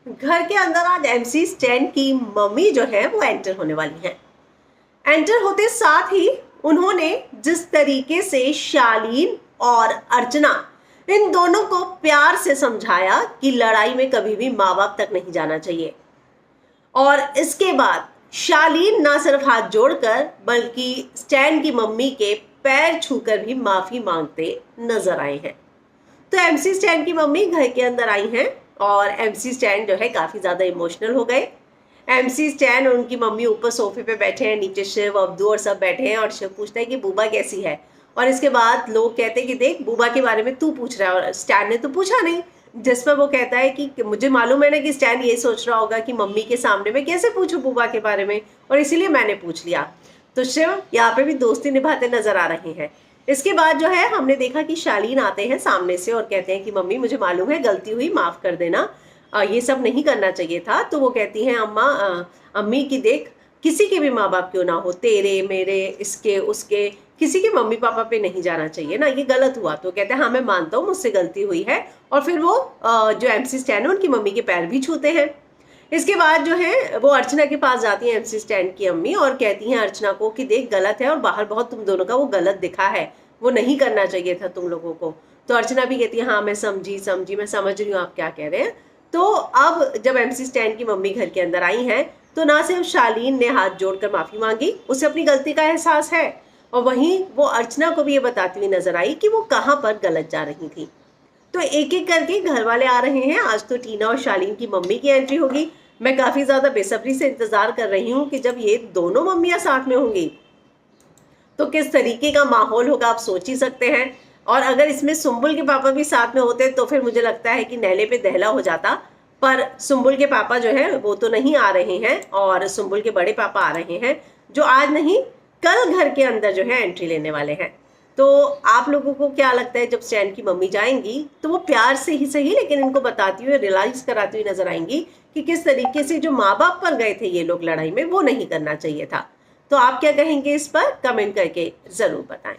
घर के अंदर आज एमसी स्टैन की मम्मी जो है वो एंटर होने वाली है। एंटर होते साथ ही उन्होंने जिस तरीके से शालीन और अर्चना इन दोनों को प्यार से समझाया कि लड़ाई में कभी भी माँ बाप तक नहीं जाना चाहिए, और इसके बाद शालीन ना सिर्फ हाथ जोड़कर बल्कि स्टैन की मम्मी के पैर छूकर भी माफी मांगते नजर आए हैं। तो एमसी स्टैन की मम्मी घर के अंदर आई हैं और एमसी स्टैन जो है काफी ज्यादा इमोशनल हो गए। एमसी स्टैन और उनकी मम्मी ऊपर सोफे पे बैठे हैं, नीचे शिव, अब्दू और सब बैठे हैं, और शिव पूछता है कि बूबा कैसी है। और इसके बाद लोग कहते हैं कि देख, बूबा के बारे में तू पूछ रहा है और स्टैन ने तो पूछा नहीं। जिस पर वो कहता है कि मुझे मालूम है ना कि स्टैन ये सोच रहा होगा कि मम्मी के सामने मैं कैसे पूछूं बूबा के बारे में, और इसीलिए मैंने पूछ लिया। तो शिव यहाँ पे भी दोस्ती निभाते नजर आ रहे हैं। इसके बाद जो है हमने देखा कि शालीन आते हैं सामने से और कहते हैं कि मम्मी मुझे मालूम है, गलती हुई, माफ कर देना, ये सब नहीं करना चाहिए था। तो वो कहती हैं अम्मी की देख, किसी के भी माँ बाप क्यों ना हो, तेरे मेरे इसके उसके, किसी के मम्मी पापा पे नहीं जाना चाहिए ना, ये गलत हुआ। तो कहते हैं हाँ मैं मानता हूँ, मुझसे गलती हुई है। और फिर वो जो एमसी स्टैन है उनकी मम्मी के पैर भी छूते हैं। इसके बाद जो है वो अर्चना के पास जाती है एमसी स्टैन की अम्मी और कहती हैं अर्चना को कि देख, गलत है और बाहर बहुत तुम दोनों का वो गलत दिखा है, वो नहीं करना चाहिए था तुम लोगों को। तो अर्चना भी कहती है हाँ मैं समझी, मैं समझ रही हूँ आप क्या कह रहे हैं। तो अब जब एमसी स्टैन की मम्मी घर के अंदर आई हैं तो ना सिर्फ शालीन ने हाथ जोड़कर माफी मांगी, उसे अपनी गलती का एहसास है, और वहीं वो अर्चना को भी ये बताती हुई नजर आई कि वो कहाँ पर गलत जा रही थी। तो एक एक करके घर वाले आ रहे हैं। आज तो टीना और शालीन की मम्मी की एंट्री होगी। मैं काफी ज्यादा बेसब्री से इंतजार कर रही हूँ कि जब ये दोनों मम्मियां साथ में होंगी तो किस तरीके का माहौल होगा, आप सोच ही सकते हैं। और अगर इसमें सुंबुल के पापा भी साथ में होते तो फिर मुझे लगता है कि नहले पे दहला हो जाता। पर सुंबुल के पापा जो है वो तो नहीं आ रहे हैं, और सुंबुल के बड़े पापा आ रहे हैं जो आज नहीं कल घर के अंदर जो है एंट्री लेने वाले हैं। तो आप लोगों को क्या लगता है, जब स्टैन की मम्मी जाएंगी तो वो प्यार से ही सही लेकिन इनको बताती हुई, रियलाइज कराती हुई नजर आएंगी कि किस तरीके से जो माँ बाप पर गए थे ये लोग लड़ाई में, वो नहीं करना चाहिए था। तो आप क्या कहेंगे इस पर, कमेंट करके जरूर बताएं।